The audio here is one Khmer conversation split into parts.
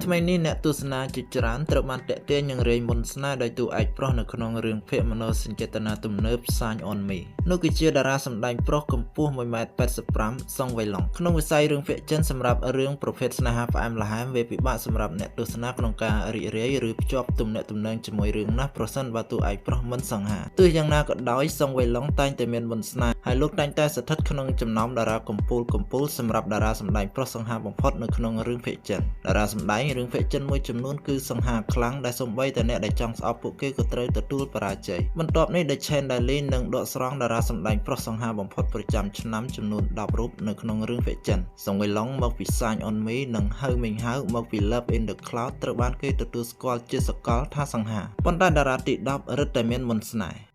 ថ្មីនេះអ្នកទស្សនាជាច្រើនត្រូវបានតាក់ទាញនឹងរាយមុនស្នេហ៍ដោយតួឯកប្រុសនៅក្នុងរឿងភាគមនោសញ្ចេតនាទំនើប Shine on Me នោះគឺជាតារាសម្ដែងប្រុសកម្ពស់ 1.85 សង់វៃឡុងក្នុងវិស័យរឿងភាគចិនសម្រាប់រឿងប្រភេទស្នេហាផ្អែមល្ហែមវាពិបាកសម្រាប់អ្នកទស្សនាក្នុងការរីករាយឬភ្ជាប់ទំនាក់ទំនងជាមួយរឿងណាស់ប្រសិនបើតួឯកប្រុសមិនសង្ហាទោះយ៉ាងណាក៏ដោយសង់វៃឡុងតែងតែមានមុនស្នេហ៍ហើយលោកតែងតែស្ថិតក្នុងចំណោមតារាកំពូលសម្រាប់តារាសម្ដែងប្រុសសង្ហាបំផុតនៅក្នុងរឿងភាគចិនតារាសម្ដែងរឿងភាគចិនមួយចំនួនគឺសង្ហាខ្លាំងដែលសូម្បីតែអ្នកដែលចង់ស្អប់ពួកគេក៏ត្រូវទទួលបរាជ័យបន្ទាប់នេះដែល Chen Dali នឹងដកស្រង់តារាសម្ដែងប្រុសសង្ហាបំផុតប្រចាំឆ្នាំចំនួន10រូបនៅក្នុងរឿងភាគចិនសង់វៃឡុងមកពី Shine on Me និងហៅមីងហៅមកពី Love in the Cloud ត្រូវបានគេទទួលស្គាល់ជាសកលថាសង្ហាប៉ុន្តែតារាទី10រឹតតែមានមុនស្នេហ៍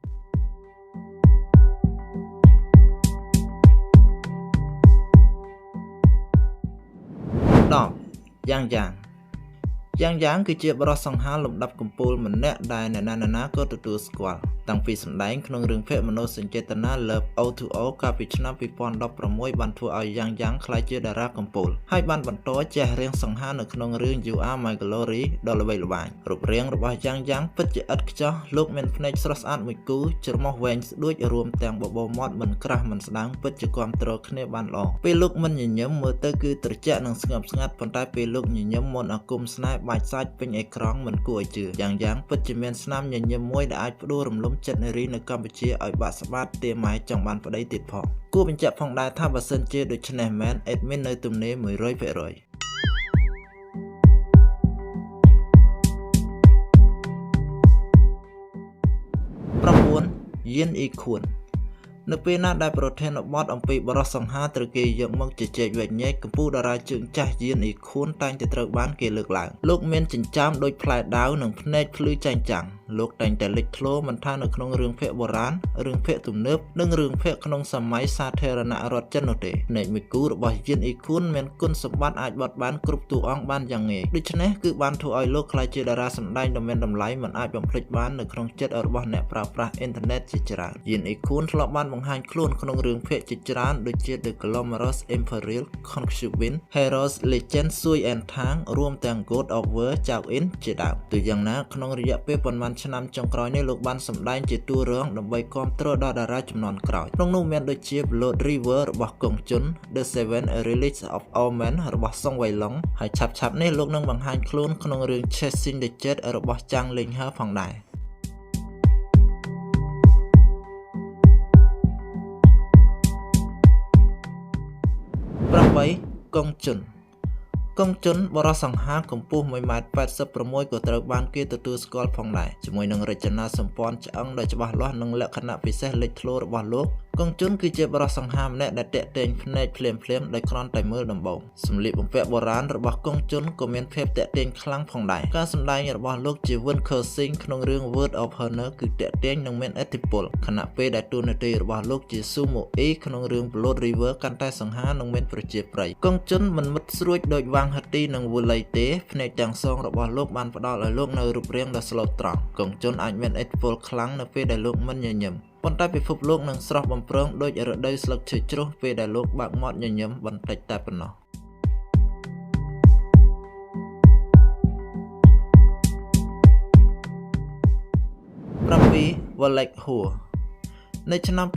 យ៉ាងគឺជាបរិសសង្ហាលំដាប់កំពូលម្នាក់ដែលអ្នកណាក៏ទទួលស្គាល់តាំងពីសម្ដែងក្នុងរឿងភាគមនោសញ្ចេតនា Love O2O កាលពីឆ្នាំ2016បានធ្វើឲ្យយ៉ាងក្លាយជាតារាកំពូលហើយបានបន្តជះរាងសង្ហានៅក្នុងរឿង You Are My Glory ដ៏ល្បីល្បាញរូបរាងរបស់យ៉ាងពិតជាឥតខ្ចោះលោកមានភ្នែកស្រស់ស្អាតមួយគូច្រមុះវែងស្ដួចរួមទាំងបបោមាត់មិនក្រាស់មិនស្ដាងពិតជាគាំទ្រគ្នាបានល្អពេលលោកមិនញញឹមមើលទៅគឺត្រជាក់និងស្ងប់ស្ងាត់ប៉ុន្តែពេលលោកញញឹមមន្តអាគមស្នេហ៍បាច់សាច់ពេញអេក្រង់មិនគួរឲ្យជឿយ៉ាងពិតជាមានស្នាមញញឹមមួយដែលអាចផ្ដួលរំលំចិត្តនារីនៅកម្ពុជាឲ្យបាក់ស្បាតទាម៉ែចង់បានប្តីទៀតផងគួរបញ្ជាក់ផងដែរថាបើសិនជាដូច្នេះមែនអេដមីននៅទំនេរ 100% 9 យិនអ៊ីខួននៅពេលណាដែលប្រធានបទអំពីបរិសសង្ហាត្រូវគេយកមកជជែកវែកញែកកម្ពុជាតារាជើងចាស់យិនអ៊ីខួនតែងតែត្រូវបានគេលើកឡើងលោកមានចិញ្ចើមដូចផ្លែដាវនិងភ្នែកភ្លឺចែងចាំងលោកតែងតែលេចធ្លោមិនថានៅក្នុងរឿងភាគបុរាណរឿងភាគទំនើបនិងរឿងភាគក្នុងសម័យសាធារណរដ្ឋចិននោះទេភ្នែកមួយគូរបស់យិនអ៊ីខួនមានគុណសម្បត្តិអាចបត់បានគ្រប់តួអង្គបានយ៉ាងងាយដូច្នេះគឺបានធ្វើឲ្យលោកក្លាយជាតារាសម្ដែងដ៏មានតម្លៃមិនអាចបំភ្លេចបាននៅក្នុងចិត្តរបស់អ្នកប្រើប្រាស់អ៊ីនធឺណិតជាច្រើនយិនអ៊ីខួនធ្លាប់បានបង្ហាញខ្លួនក្នុងរឿងភាគជាច្រើនដូចជា The Glamorous Imperial Concubine Heroes Legend Sui and Tang រួមទាំង God of War ចៅអ៊ីនជាដើមទោះយ៉ាងណាក្នុងរយៈពេលប៉ុន្មានឆ្នាំចុងក្រោយនេះលោកបានសម្ដែងជាតួរងដើម្បីគាំទ្រដល់តារាជំនាន់ក្រោយក្នុងនោះមានដូចជា Blood River របស់កុងជុន The Seven Relics of Omen របស់សុងវៃឡុងហើយឆាប់នេះលោកនឹងបង្ហាញខ្លួនក្នុងរឿង Chasing the Jet របស់ចាងលេងហឺផងដែរកុងជុនបរិសសង្ហាកម្ពស់ 1.86 ក៏ត្រូវបានគេទទួលស្គាល់ផងដែរជាមួយនឹងរចនាសម្ព័ន្ធឆ្អឹងដ៏ច្បាស់លាស់និងលក្ខណៈពិសេសលេចធ្លោរបស់លោកកុងជុនគឺជាបរិសសង្ហាម្នាក់ដែលតាក់ទាញភ្នែកភ្លាមដោយគ្រាន់តែមើលដំបូងសម្លៀកបំពាក់បុរាណរបស់កុងជុនក៏មានភាពតាក់ទាញខ្លាំងផងដែរការសម្ដែងរបស់លោកជា Wen Kexing ក្នុងរឿង Word of Honor គឺតាក់ទាញនិងមានឥទ្ធិពលខណៈពេលដែលតួនាទីរបស់លោកជា Sumo E ក្នុងរឿង Blood River កាន់តែសង្ហានិងមានប្រជាប្រិយកុងជុនមិនមុតស្រួចដូចវ៉ាងហទីនិងវូលៃទេភ្នែកទាំងសងរបស់លោកបានផ្ដល់ឲ្យលោកនៅរូបរាងដ៏ស្លូតត្រង់កុងជុនអាចមានឥទ្ធិពលខ្លាំងនៅពេលដែលលោកមិនញញឹមប៉ុន្តែពិភពលោកនឹងស្រស់បំព្រងដូចរដូវស្លឹកឈើជ្រុះពេលដែលលោកបើកមាត់ញញឹមបន្តិចតែប៉ុណ្ណោះ7 Walek Huaនៅឆ្នាំ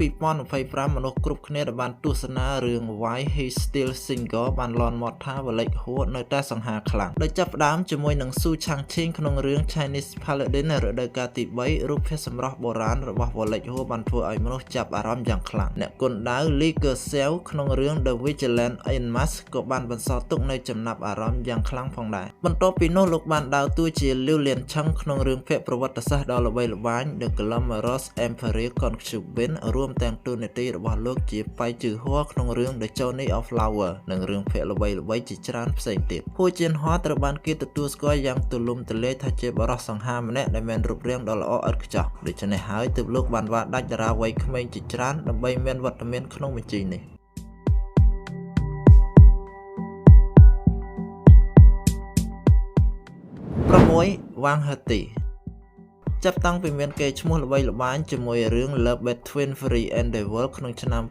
2025មនុស្សគ្រប់គ្នាដែលបានទស្សនារឿង Why He Still Single បានលន់មាត់ថា Walek Hua នៅតែសង្ហាខ្លាំងដោយចាប់ផ្ដើមជាមួយនឹង Su Changqing ក្នុងរឿង Chinese Paladin រដូវកាលទី3រូបភាពសម្រស់បុរាណរបស់ Walek Hua បានធ្វើឲ្យមនុស្សចាប់អារម្មណ៍យ៉ាងខ្លាំងអ្នកគុនដាវ Lee Kershaw ក្នុងរឿង The Vigilant in Mask ក៏បានបន្សល់ទុកនៅចំណាប់អារម្មណ៍យ៉ាងខ្លាំងផងដែរបន្ទាប់ពីនោះលោកបានដើរតួជា Liu Lian Cheng ក្នុងរឿងភាគប្រវត្តិសាស្ត្រដ៏ល្បីល្បាញ The Glamorous Imperial Concubine រួមទាំងតួនាទីរបស់លោកជាបៃជឺហួរក្នុងរឿង The Journey of Flower និងរឿងភាគល្បីៗជាច្រើនផ្សេងទៀតហួរជៀនហួរត្រូវបានគេទទួលស្គាល់យ៉ាងទូលំទូលាយថាជាបរិសសង្ហាម្នាក់ដែលមានរូបរាងដ៏ល្អឥតខ្ចោះដូច្នេះហើយទើបលោកបានវាដាច់តារាវ័យក្មេងជាច្រើនដើម្បីមានវត្តមានក្នុងបញ្ជីនេះ6 Wang Heti ចាប់តាំងពីមានគេឈ្មោះល្បីល្បាញជាមួយរឿង Love Between Fury and Devil ក្នុងឆ្នាំ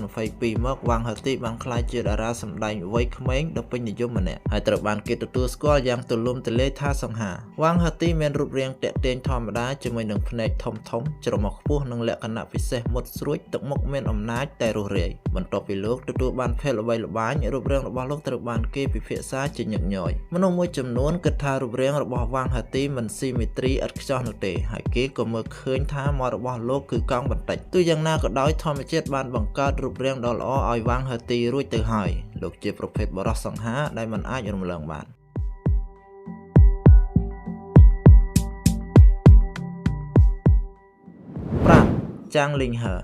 2022 មកវ៉ាងហាទីបានក្លាយជាតារាសម្ដែងវ័យក្មេងដ៏ពេញនិយមម្នាក់ហើយត្រូវបានគេទទួលស្គាល់យ៉ាងទូលំទូលាយថាសង្ហាវ៉ាងហាទីមានរូបរាងទាក់ទាញធម្មតាជាមួយនឹងភ្នែកធំៗច្រមុះខ្ពស់និងលក្ខណៈពិសេសមុតស្រួចទឹកមុខមានអំណាចតែរស់រាយបន្ទាប់ពីលោកទទួលបានភេទល្បីល្បាញរូបរាងរបស់លោកត្រូវបានគេពិភាក្សាជាញឹកញយមនុស្សមួយចំនួនគិតថារូបរាងរបស់វ៉ាងហាទីមិនស៊ីមេត្រីឥតខ្ចោះនោះទេហើយគេក៏មើលឃើញថាមាត់របស់លោកគឺកង់បន្តិចទោះយ៉ាងណាក៏ដោយធម្មជាតិបានបង្កើតរូបរាងដ៏ល្អឲ្យវ៉ាងហាទីរួចទៅហើយលោកជាប្រភេទបរិសុទ្ធសង្ហាដែលមិនអាចរំលងបាន5ចាងលីងហឺ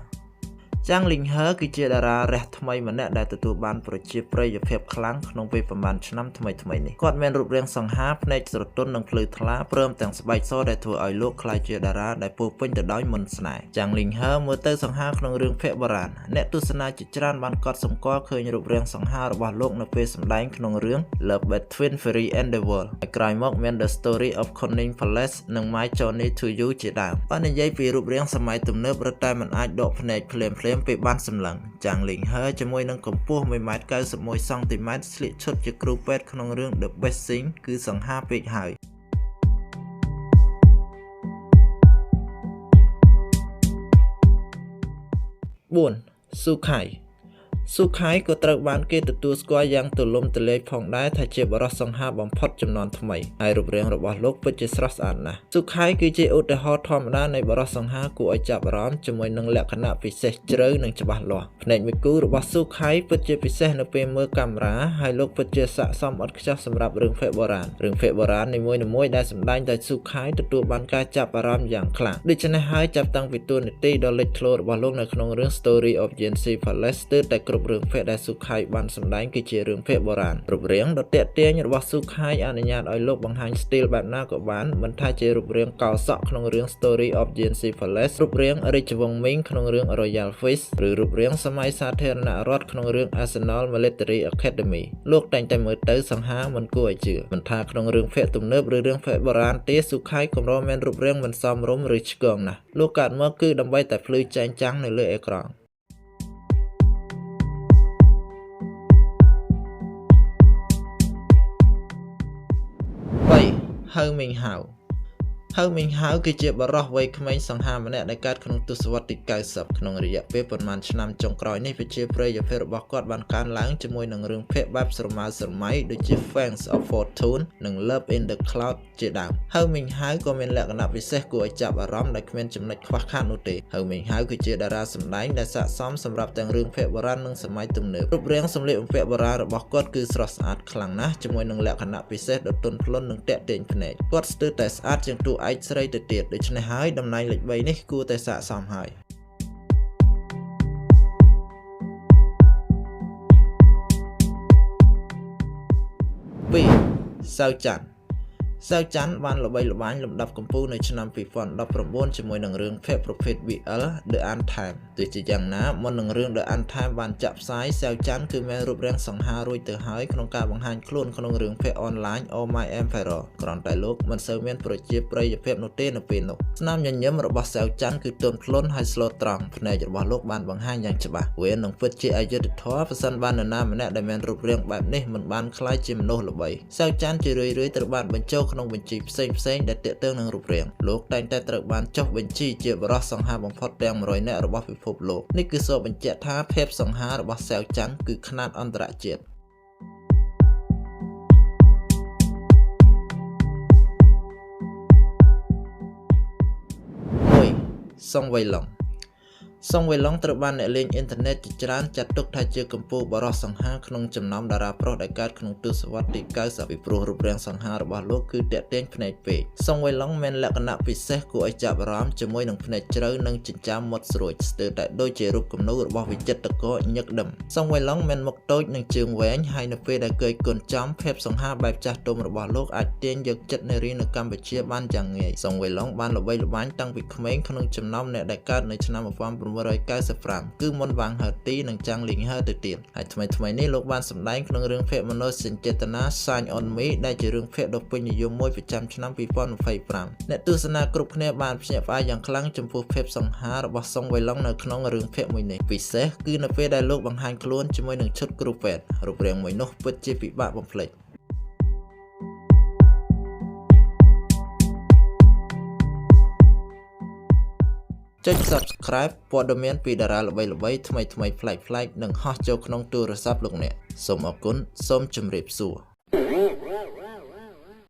ចាងលីងហឺគឺជាតារារះថ្មីម្នាក់ដែលទទួលបានប្រជាប្រិយភាពខ្លាំងក្នុងពេលប្រហែលឆ្នាំថ្មីនេះគាត់មានរូបរាងសង្ហាភ្នែកស្រទន់និងភ្លឺថ្លាព្រមទាំងស្បែកសដែលធ្វើឲ្យលោកក្លាយជាតារាដែលពោរពេញទៅដោយមន្តស្នេហ៍ចាងលីងហឺមើលទៅសង្ហាក្នុងរឿងភាគបុរាណអ្នកទស្សនាជាច្រើនបានកត់សម្គាល់ឃើញរូបរាងសង្ហារបស់លោកនៅពេលសម្ដែងក្នុងរឿង Love Between Fury and Devil ហើយក្រោយមកមាន The Story of Cunning Palace និង My Journey to You ជាដើមបើនិយាយពីរូបរាងសម័យទំនើបរឹតតែមិនអាចដកភ្នែកភ្លាមពេលបានសម្លឹងចាងលីងហឺជាមួយនឹងកម្ពស់ 1.91 សង់ទីម៉ែត្រស្លៀកឈុតជាគ្រូពេទ្យក្នុងរឿង The Best Thing គឺសង្ហាពេកហើយ4ស៊ូខៃស៊ូខៃក៏ត្រូវបានគេទទួលស្គាល់យ៉ាងទូលំទូលាយផងដែរថាជាបរិសុទ្ធសង្ហាបំផុតចំនួនថ្មីហើយរូបរាងរបស់លោកពិតជាស្រស់ស្អាតណាស់ស៊ូខៃគឺជាឧទាហរណ៍ធម្មតានៃបរិសុទ្ធសង្ហាគួរឲ្យចាប់អារម្មណ៍ជាមួយនឹងលក្ខណៈពិសេសជ្រៅនិងច្បាស់លាស់ភ្នែកមួយគូរបស់ស៊ូខៃពិតជាពិសេសនៅពេលមើលកាមេរ៉ាហើយលោកពិតជាស័ក្តិសមឥតខ្ចោះសម្រាប់រឿងភាគបុរាណនីមួយៗដែលសម្ដែងដោយស៊ូខៃទទួលបានការចាប់អារម្មណ៍យ៉ាងខ្លាំងដូច្នេះហើយចាប់តាំងពីតួនាទីដ៏លេចធ្លោរបស់លោកនៅក្នុងរឿង Story of Yancy Palace ស្ទើរតែគ្រប់រឿងភាគដែលស៊ូខៃបានសម្ដែងគឺជារឿងភាគបុរាណរូបរាងដ៏ទាក់ទាញរបស់ស៊ូខៃអនុញ្ញាតឲ្យលោកបង្ហាញស្ទីលបែបណាក៏បានមិនថាជារូបរាងកោសក់ក្នុងរឿង Story of Yancy Palace រូបរាងរាជវង្សមីងក្នុងរឿង Royal Feast ឬរូបរាងសម័យសាធារណរដ្ឋក្នុងរឿង Arsenal Military Academy លោកតែងតែមើលទៅសង្ហាមិនគួរឲ្យជឿមិនថាក្នុងរឿងភាគទំនើបឬរឿងភាគបុរាណទេស៊ូខៃកម្រមានរូបរាងមិនសមរម្យឬឆ្គងណាស់លោកកើតមកគឺដើម្បីតែភ្លឺចែងចាំងនៅលើអេក្រង់ហៅមីងហៅមីងហៅគឺជាបរិសុទ្ធវ័យក្មេងសង្ហាម្នាក់ដែលកើតក្នុងទសវត្សរ៍ទី90ក្នុងរយៈពេលប្រមាណឆ្នាំចុងក្រោយនេះប្រជាប្រិយភាពរបស់គាត់បានកើនឡើងជាមួយនឹងរឿងភាគបែបស្រមើស្រមៃដូចជា Fans of Fortune និង Love in the Cloud ជាដើមហៅមីងហៅក៏មានលក្ខណៈពិសេសគួរឲ្យចាប់អារម្មណ៍ដែលគ្មានចំណុចខ្វះខាតនោះទេហៅមីងហៅគឺជាតារាសម្ដែងដែលស័ក្តិសមសម្រាប់ទាំងរឿងភាគបុរាណនិងសម័យទំនើបរូបរាងសម្លៀកបំពាក់បុរាណរបស់គាត់គឺស្រស់ស្អាតខ្លាំងណាស់ជាមួយនឹងលក្ខណៈពិសេសដ៏ទន់ភ្លន់និងទាក់ទាញភ្នែកគាត់ស្ទើរតែស្អាតជាងតួឯកស្រីទៅទៀតដូច្នេះហើយតំណែងលេខ3នេះគួរតែស័ក្តិសមហើយ2សៅច័ន្ទបានល្បីល្បាញលំដាប់កំពូលនៅឆ្នាំ2019ជាមួយនឹងរឿងភាគប្រភេទ BL The Anthem ទោះជាយ៉ាងណាមុននឹងរឿង The Anthem បានចាក់ផ្សាយសៅច័ន្ទគឺមានរូបរាងសង្ហារួចទៅហើយក្នុងការបង្ហាញខ្លួនក្នុងរឿងភាគអនឡាញ Oh My Emperor គ្រាន់តែលោកមិនសូវមានប្រជាប្រិយភាពនោះទេនៅពេលនោះស្នាមញញឹមរបស់សៅច័ន្ទគឺទន់ភ្លន់ហើយស្លូតត្រង់ភ្នែករបស់លោកបានបង្ហាញយ៉ាងច្បាស់វានឹងពិតជាអយុត្តិធម៌ប្រសិនបើនរណាម្នាក់ដែលមានរូបរាងបែបនេះមិនបានក្លាយជាមនុស្សល្បីសៅច័ន្ទជារឿយៗត្រូវបានបញ្ចូលក្នុងបញ្ជីផ្សេងដែលទាក់ទងនឹងរូបរាងលោកតែងតែត្រូវបានចុះបញ្ជីជាបរិសុទ្ធសង្ហាបំផុតទាំង100នាក់របស់ពិភពលោកនេះគឺសបញ្ជាក់ថាភាពសង្ហារបស់សៅច័ន្ទគឺខ្នាតអន្តរជាតិ1សុងវៃឡុងត្រូវបានអ្នកលេងអ៊ីនធឺណិតជាច្រើនចាត់ទុកថាជាកម្ពុជាបរិសុទ្ធសង្ហាក្នុងចំណោមតារាប្រុសដែលកើតក្នុងទសវត្សរ៍ទី90ពីព្រោះរូបរាងសង្ហារបស់លោកគឺទាក់ទាញភ្នែកពេកសុងវៃឡុងមានលក្ខណៈពិសេសគួរឲ្យចាប់អារម្មណ៍ជាមួយនឹងភ្នែកជ្រៅនិងចិញ្ចើមមុតស្រួចស្ទើរតែដូចជារូបគំនូររបស់វិចិត្រករញឹកដិមសុងវៃឡុងមានមុខតូចនិងជើងវែងហើយនៅពេលដែលគេគុណចំភាពសង្ហាបែបចាស់ទុំរបស់លោកអាចទាញយកចិត្តនារីនៅកម្ពុជាបានយ៉ាងងាយសុងវៃឡុងបានល្បីល្បាញតាំងពីក្មេងក្នុងចំណោមអ្នកដែលកើតនៅឆ្នាំ គឺមុនវ៉ាងហឺទីនិងចាំងលីងហឺទៅទៀតហើយថ្មីនេះលោកបានសម្ដែងក្នុងរឿងភាគមនោសញ្ចេតនា Sign on Me ដែលជារឿងភាគដ៏ពេញនិយមមួយប្រចាំឆ្នាំ 2025 អ្នកទស្សនាគ្រប់គ្នាបានភ្ញាក់ផ្អើលយ៉ាងខ្លាំងចំពោះភាពសង្ហារបស់សុងវៃឡុងនៅក្នុងរឿងភាគមួយនេះពិសេសគឺនៅពេលដែលលោកបង្ហាញខ្លួនជាមួយនឹងឈុតគ្រូពេទ្យរូបរាងមួយនោះពិតជាពិបាកបំភ្លេចចុច Subscribe ព័ត៌មានពីតារាល្បីៗថ្មីៗប្លែកៗនិងហោះចូលក្នុងទូរស័ព្ទលោកអ្នកសូមអរគុណសូមជម្រាបសួរ